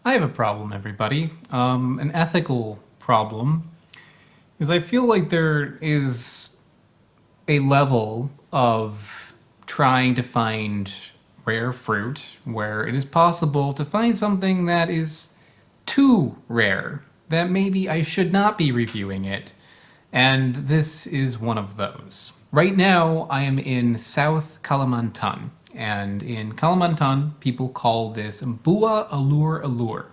I have a problem, everybody. An ethical problem. Because I feel like there is a level of trying to find rare fruit where it is possible to find something that is too rare, that maybe I should not be reviewing it. And this is one of those. Right now, I am in South Kalimantan. And in Kalimantan, people call this Buah Ulur Ulur.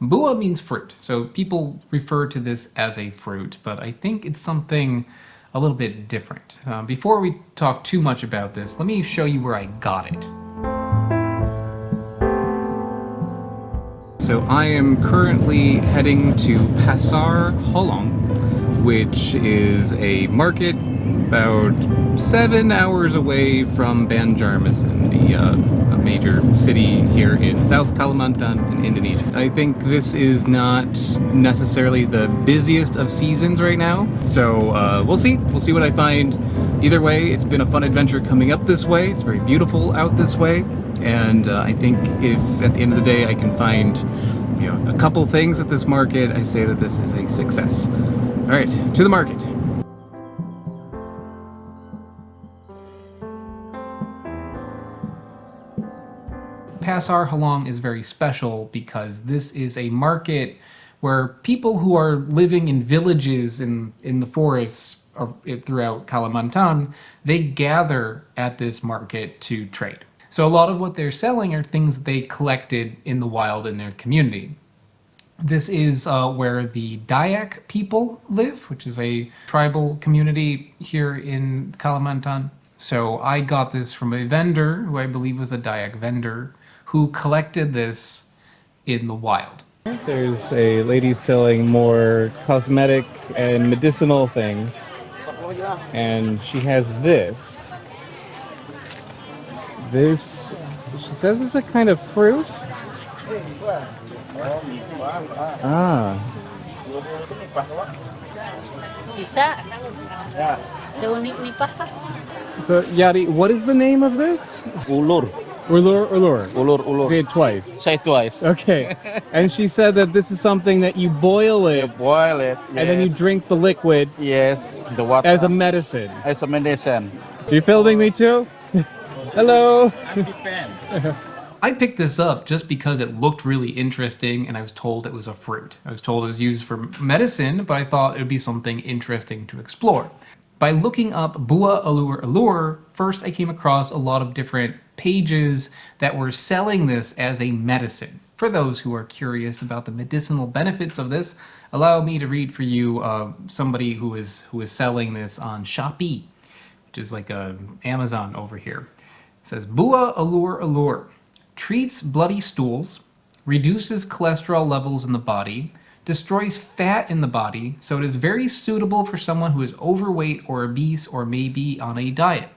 Buah means fruit, so people refer to this as a fruit, but I think it's something a little bit different. Before we talk too much about this, let me show you where I got it. So I am currently heading to Pasar Helton, which is a market about 7 hours away from Banjarmasin, a major city here in South Kalimantan in Indonesia. I think this is not necessarily the busiest of seasons right now, so we'll see. We'll see what I find. Either way, it's been a fun adventure coming up this way. It's very beautiful out this way, and I think if at the end of the day I can find a couple things at this market, I say that this is a success. All right, to the market. Pasar Helton is very special because this is a market where people who are living in villages in the forests throughout Kalimantan, they gather at this market to trade. So a lot of what they're selling are things that they collected in the wild in their community. This is where the Dayak people live, which is a tribal community here in Kalimantan. So I got this from a vendor, who I believe was a Dayak vendor, who collected this in the wild. There's a lady selling more cosmetic and medicinal things, and she has this. This, she says, is a kind of fruit. Ah. So, Yadi, what is the name of this? Ulur. Ulur Ulur. Ulur Ulur. Say it twice. Say it twice. Okay. And she said that this is something that you boil it. You boil it. Yes. And then you drink the liquid. Yes. The water. As a medicine. As a medicine. Are you filming me too? Hello. I'm a fan. I picked this up just because it looked really interesting and I was told it was a fruit. I was told it was used for medicine, but I thought it would be something interesting to explore. By looking up Buah Ulur Ulur, first I came across a lot of different pages that were selling this as a medicine. For those who are curious about the medicinal benefits of this, allow me to read for you somebody who is selling this on Shopee, which is like Amazon over here. It says, Buah Ulur Ulur treats bloody stools, reduces cholesterol levels in the body, destroys fat in the body, so it is very suitable for someone who is overweight or obese or may be on a diet.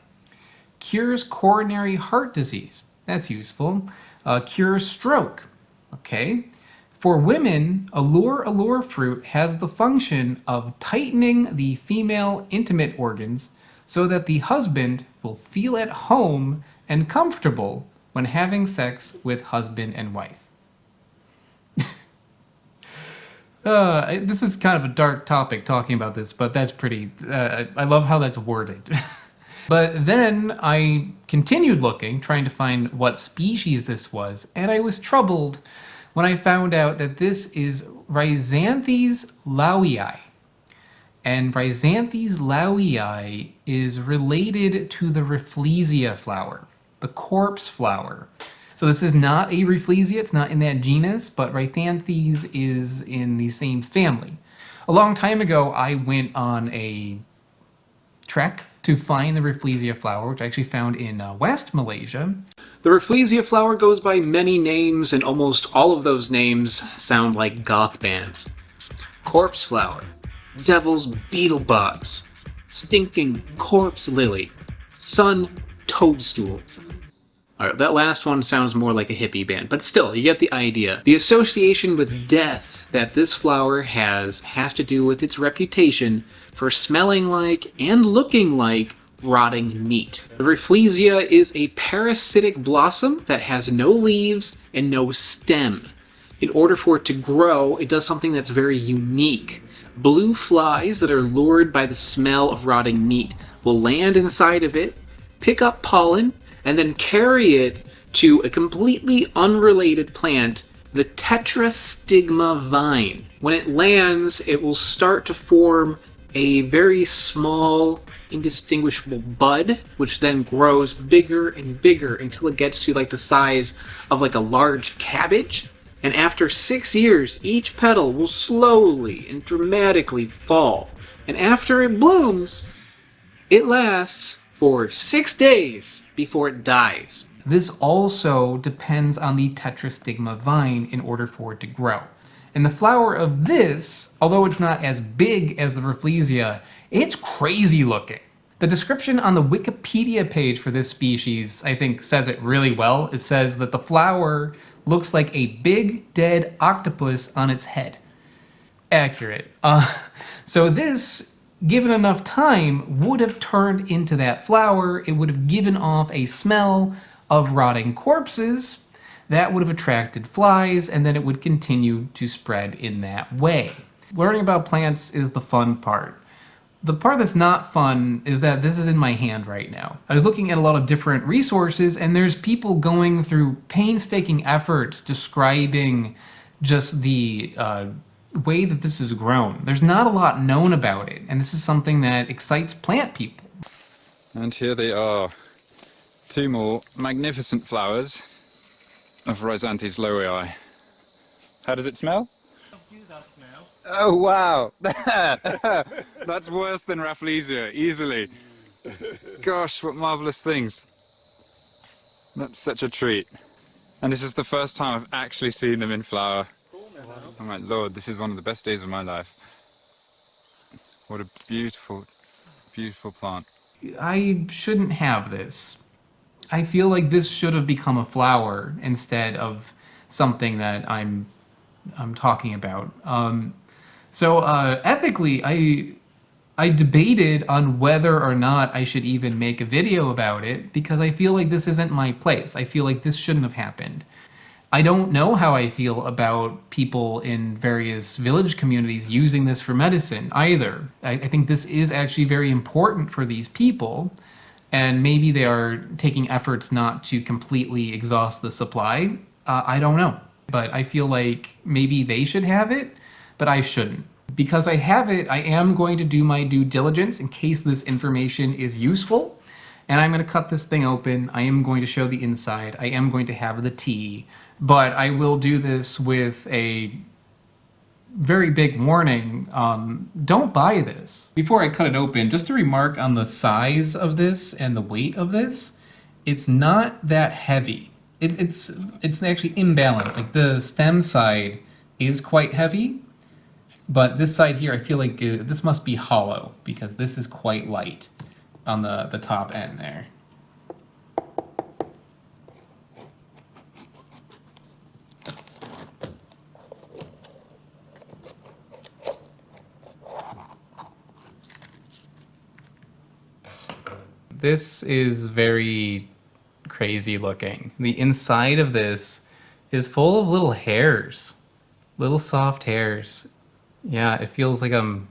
Cures coronary heart disease. That's useful. Cures stroke. Okay. For women, Ulur Ulur fruit has the function of tightening the female intimate organs so that the husband will feel at home and comfortable when having sex with husband and wife. This is kind of a dark topic talking about this, but that's pretty, I love how that's worded. But then I continued looking, trying to find what species this was, and I was troubled when I found out that this is rhizanthes lowii. And rhizanthes lowii is related to the Rafflesia flower, the corpse flower. So this is not a Rafflesia, it's not in that genus, but rhizanthes is in the same family. A long time ago, I went on a trek to find the Rafflesia flower, which I actually found in West Malaysia. The Rafflesia flower goes by many names, and almost all of those names sound like goth bands. Corpse flower, devil's beetlebox, stinking corpse lily, sun toadstool. Alright, that last one sounds more like a hippie band, but still, you get the idea. The association with death that this flower has to do with its reputation for smelling like and looking like rotting meat. The Rafflesia is a parasitic blossom that has no leaves and no stem. In order for it to grow, it does something that's very unique. Blue flies that are lured by the smell of rotting meat will land inside of it, pick up pollen, and then carry it to a completely unrelated plant, the tetrastigma vine. When it lands, it will start to form a very small, indistinguishable bud, which then grows bigger and bigger until it gets to like the size of like a large cabbage. And after 6 years, each petal will slowly and dramatically fall. And after it blooms, it lasts for 6 days before it dies. This also depends on the tetrastigma vine in order for it to grow. And the flower of this, although it's not as big as the Rafflesia, it's crazy looking. The description on the Wikipedia page for this species, I think, says it really well. It says that the flower looks like a big dead octopus on its head. Accurate. So this, given enough time, would have turned into that flower. It would have given off a smell of rotting corpses that would have attracted flies, and then it would continue to spread in that way. Learning about plants is the fun part. The part that's not fun is that this is in my hand right now. I was looking at a lot of different resources, and there's people going through painstaking efforts describing just the way that this is grown. There's not a lot known about it, and this is something that excites plant people. And here they are, 2 more magnificent flowers of rhizanthes lowii. How does it smell? Oh wow! That's worse than Rafflesia, easily. Gosh, what marvellous things. That's such a treat. And this is the first time I've actually seen them in flower. Oh my lord, this is one of the best days of my life. What a beautiful, beautiful plant. I shouldn't have this. I feel like this should have become a flower instead of something that I'm talking about. So ethically, I debated on whether or not I should even make a video about it because I feel like this isn't my place. I feel like this shouldn't have happened. I don't know how I feel about people in various village communities using this for medicine either. I think this is actually very important for these people, and maybe they are taking efforts not to completely exhaust the supply. I don't know. But I feel like maybe they should have it, but I shouldn't. Because I have it, I am going to do my due diligence in case this information is useful. And I'm going to cut this thing open. I am going to show the inside. I am going to have the tea. But I will do this with a very big warning. Don't buy this. Before I cut it open, just a remark on the size of this and the weight of this. It's not that heavy. It's actually imbalanced. Like the stem side is quite heavy, but this side here, I feel like this must be hollow because this is quite light on the top end there. This is very crazy looking. The inside of this is full of little hairs, little soft hairs. Yeah, it feels like I'm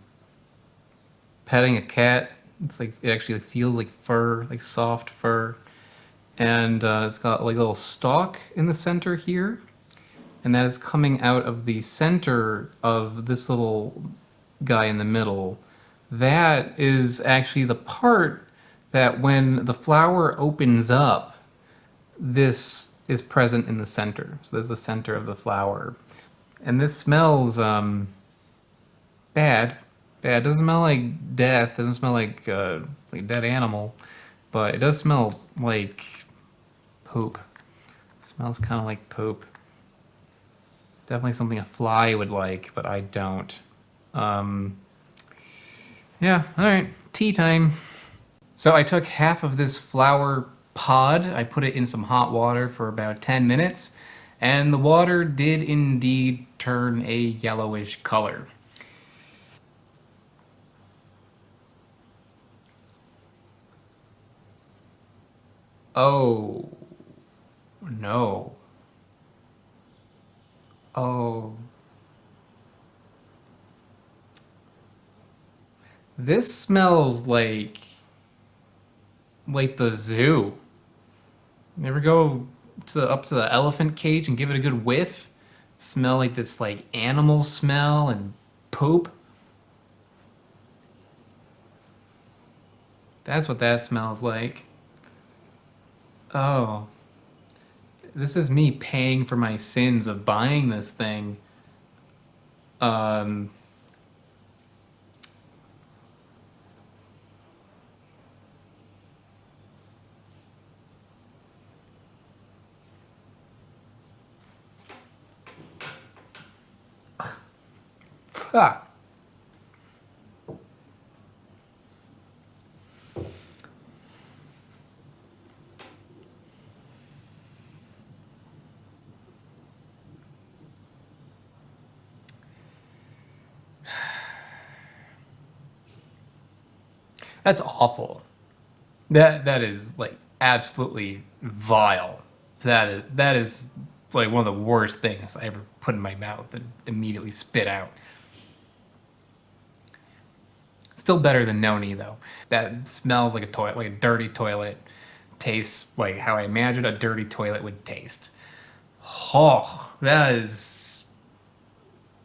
petting a cat. It's like it actually feels like fur, like soft fur. And it's got like a little stalk in the center here. And that is coming out of the center of this little guy in the middle. That is actually the part that when the flower opens up, this is present in the center. So there's the center of the flower. And this smells bad. Bad. It doesn't smell like death. It doesn't smell like a dead animal. But it does smell like poop. It smells kind of like poop. Definitely something a fly would like, but I don't. Yeah, alright. Tea time. So I took half of this flower pod, I put it in some hot water for about 10 minutes, and the water did indeed turn a yellowish color. Oh, no. Oh. This smells like the zoo. You ever go up to the elephant cage and give it a good whiff? Smell like this like animal smell and poop. That's what that smells like. Oh. This is me paying for my sins of buying this thing. Ah. That's awful. That is like absolutely vile. That is like one of the worst things I ever put in my mouth and immediately spit out. Still better than noni though. That smells like a toilet, like a dirty toilet. Tastes like how I imagined a dirty toilet would taste. Oh, that is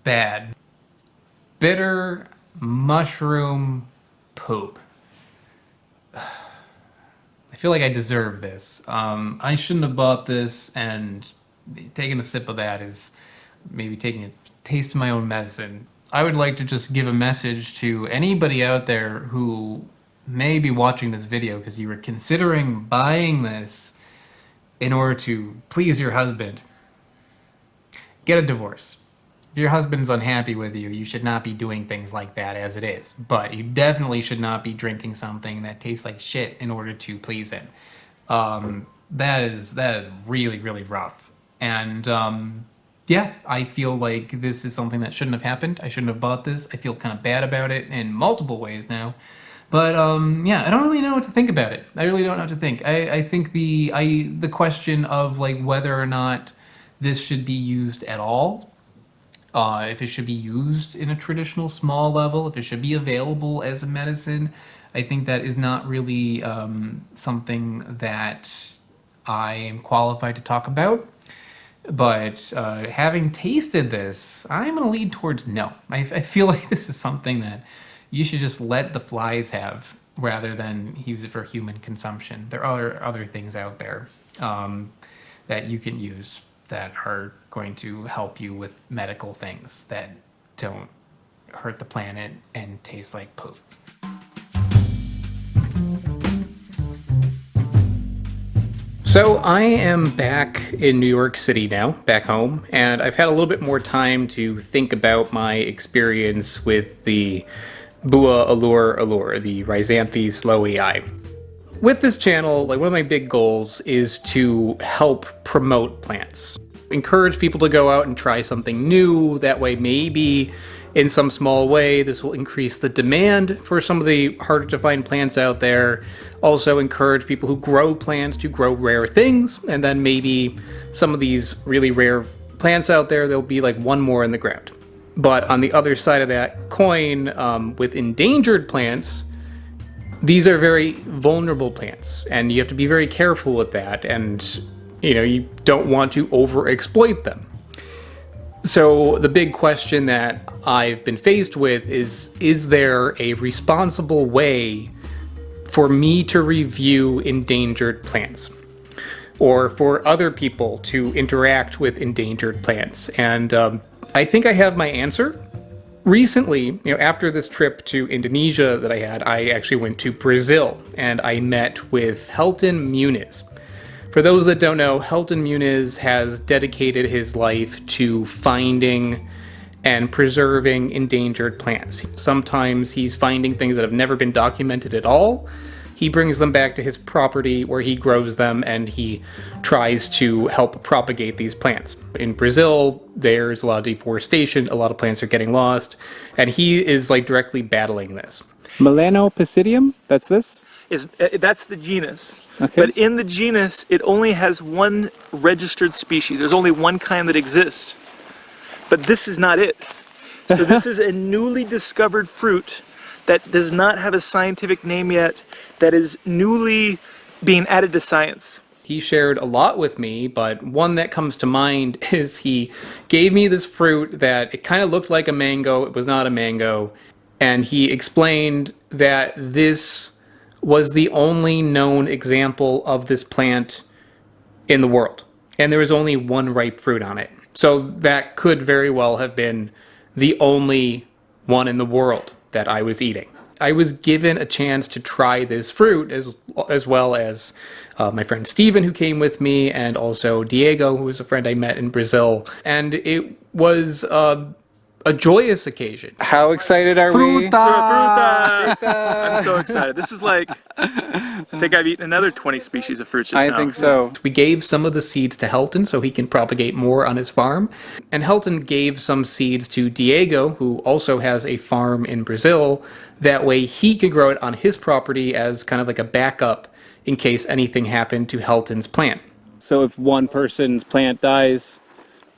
bad. Bitter mushroom poop. I feel like I deserve this. I shouldn't have bought this, and taking a sip of that is maybe taking a taste of my own medicine. I would like to just give a message to anybody out there who may be watching this video because you were considering buying this in order to please your husband. Get a divorce. If your husband's unhappy with you, you should not be doing things like that as it is. But you definitely should not be drinking something that tastes like shit in order to please him. That is really, really rough. And yeah, I feel like this is something that shouldn't have happened. I shouldn't have bought this. I feel kind of bad about it in multiple ways now. But yeah, I don't really know what to think about it. I really don't know what to think. I think the question of like whether or not this should be used at all, if it should be used in a traditional small level, if it should be available as a medicine, I think that is not really something that I am qualified to talk about. But having tasted this, I'm going to lead towards no. I feel like this is something that you should just let the flies have rather than use it for human consumption. There are other things out there that you can use that are going to help you with medical things that don't hurt the planet and taste like poop. So I am back in New York City now, back home, and I've had a little bit more time to think about my experience with the Buah Ulur Ulur, the rhizanthes lowii. With this channel, like one of my big goals is to help promote plants. Encourage people to go out and try something new. That way maybe in some small way this will increase the demand for some of the harder to find plants out there. Also encourage people who grow plants to grow rare things, and then maybe some of these really rare plants out there, there'll be like one more in the ground. But on the other side of that coin, with endangered plants, these are very vulnerable plants, and you have to be very careful with that, and you don't want to overexploit them. So the big question that I've been faced with is there a responsible way for me to review endangered plants, or for other people to interact with endangered plants? And I think I have my answer. Recently, after this trip to Indonesia that I had, I actually went to Brazil and I met with Helton Muniz. For those that don't know, Helton Muniz has dedicated his life to finding and preserving endangered plants. Sometimes he's finding things that have never been documented at all. He brings them back to his property where he grows them, and he tries to help propagate these plants. In Brazil, there's a lot of deforestation, a lot of plants are getting lost, and he is like directly battling this. Melanopisidium, that's this? That's the genus. Okay. But in the genus, it only has one registered species. There's only one kind that exists. but this is not it. So this is a newly discovered fruit that does not have a scientific name yet, that is newly being added to science. He shared a lot with me, but one that comes to mind is he gave me this fruit that it kind of looked like a mango. It was not a mango. And he explained that this was the only known example of this plant in the world. And there was only one ripe fruit on it. So that could very well have been the only one in the world that I was eating. I was given a chance to try this fruit as well as my friend Steven, who came with me, and also Diego, who was a friend I met in Brazil. And it was a joyous occasion. How excited are we? Fruta! I'm so excited. This is like, I think I've eaten another 20 species of fruits just now. I think so. We gave some of the seeds to Helton so he can propagate more on his farm. And Helton gave some seeds to Diego, who also has a farm in Brazil. That way he could grow it on his property as kind of like a backup in case anything happened to Helton's plant. So if one person's plant dies,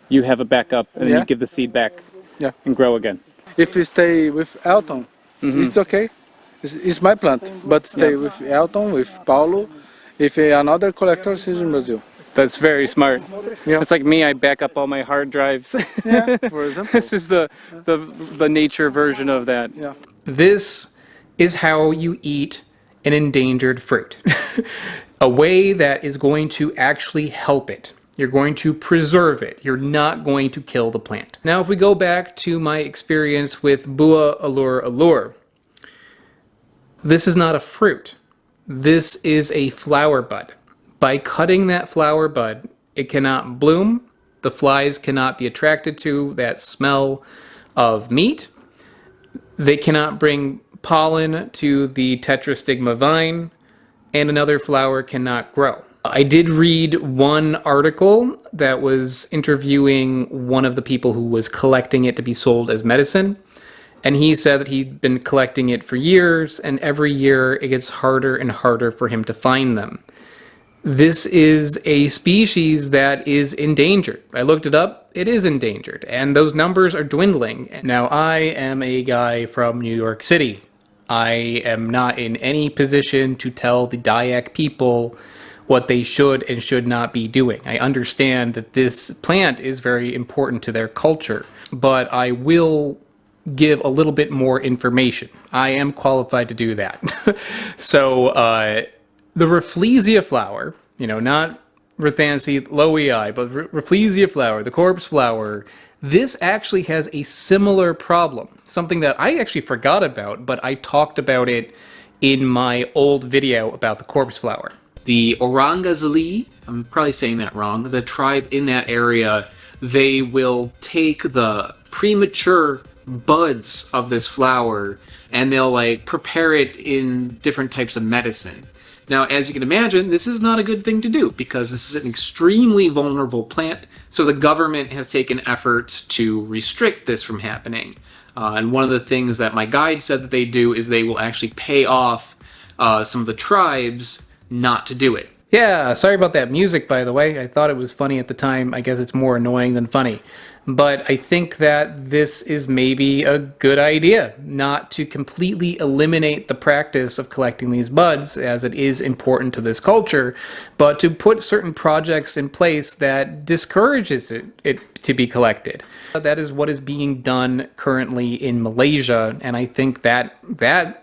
you have a backup and then you give the seed back. Yeah. And grow again. If you stay with Helton, it's okay. It's my plant, but stay with Helton, with Paulo. If another collector is in Brazil. That's very smart. Yeah. It's like me, I back up all my hard drives. Yeah, for example. This is the nature version of that. Yeah. This is how you eat an endangered fruit. A way that is going to actually help it. You're going to preserve it. You're not going to kill the plant. Now, if we go back to my experience with Buah, Ulur Ulur, this is not a fruit. This is a flower bud. By cutting that flower bud, it cannot bloom. The flies cannot be attracted to that smell of meat. They cannot bring pollen to the tetrastigma vine, and another flower cannot grow. I did read one article that was interviewing one of the people who was collecting it to be sold as medicine. And he said that he'd been collecting it for years, and every year it gets harder and harder for him to find them. This is a species that is endangered. I looked it up, it is endangered, and those numbers are dwindling. Now, I am a guy from New York City. I am not in any position to tell the Dayak people what they should and should not be doing. I understand that this plant is very important to their culture, but I will give a little bit more information. I am qualified to do that. So the Rafflesia flower, not rhizanthes lowii, but Rafflesia flower, the corpse flower, this actually has a similar problem. Something that I actually forgot about, but I talked about it in my old video about the corpse flower. The Orangazali, I'm probably saying that wrong, the tribe in that area, they will take the premature buds of this flower and they'll prepare it in different types of medicine. Now, as you can imagine, this is not a good thing to do because this is an extremely vulnerable plant, so the government has taken efforts to restrict this from happening. And one of the things that my guide said that they do is they will actually pay off some of the tribes not to do it. Yeah, sorry about that music, by the way. I thought it was funny at the time. I guess it's more annoying than funny. But I think that this is maybe a good idea, not to completely eliminate the practice of collecting these buds, as it is important to this culture, but to put certain projects in place that discourages it to be collected. That is what is being done currently in Malaysia, and I think that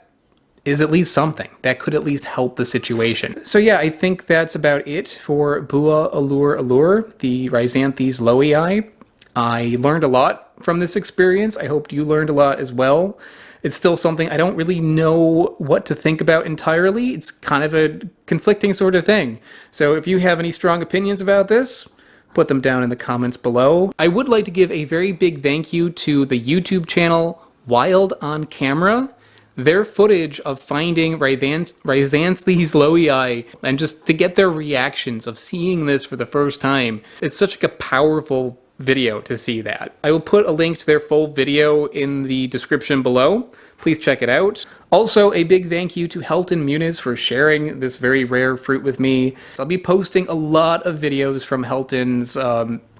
is at least something that could at least help the situation. So yeah, I think that's about it for Buah, Ulur Ulur, the rhizanthes lowii. I learned a lot from this experience. I hope you learned a lot as well. It's still something I don't really know what to think about entirely. It's kind of a conflicting sort of thing. So if you have any strong opinions about this, put them down in the comments below. I would like to give a very big thank you to the YouTube channel Wild on Camera. Their footage of finding rhizanthes lowii and just to get their reactions of seeing this for the first time, it's such a powerful video to see that. I will put a link to their full video in the description below. Please check it out. Also, a big thank you to Helton Muniz for sharing this very rare fruit with me. I'll be posting a lot of videos from Helton's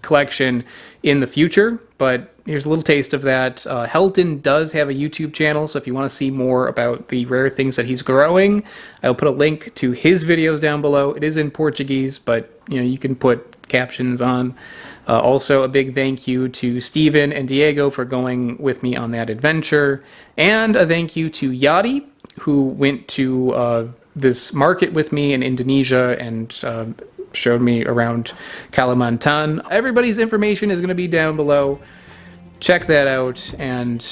collection in the future, but here's a little taste of that. Helton does have a YouTube channel, so if you want to see more about the rare things that he's growing, I'll put a link to his videos down below. It is in Portuguese, but you can put captions on. Also, a big thank you to Steven and Diego for going with me on that adventure. And a thank you to Yadi, who went to this market with me in Indonesia and showed me around Kalimantan. Everybody's information is going to be down below. Check that out. And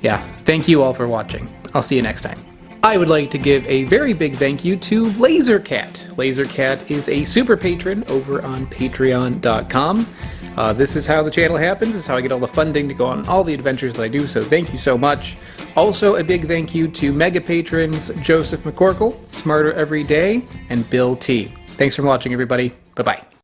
yeah, thank you all for watching. I'll see you next time. I would like to give a very big thank you to Lasercat. Lasercat is a super patron over on patreon.com. This is how the channel happens. This is how I get all the funding to go on all the adventures that I do, so thank you so much. Also, a big thank you to mega patrons Joseph McCorkle, Smarter Every Day, and Bill T. Thanks for watching, everybody. Bye-bye.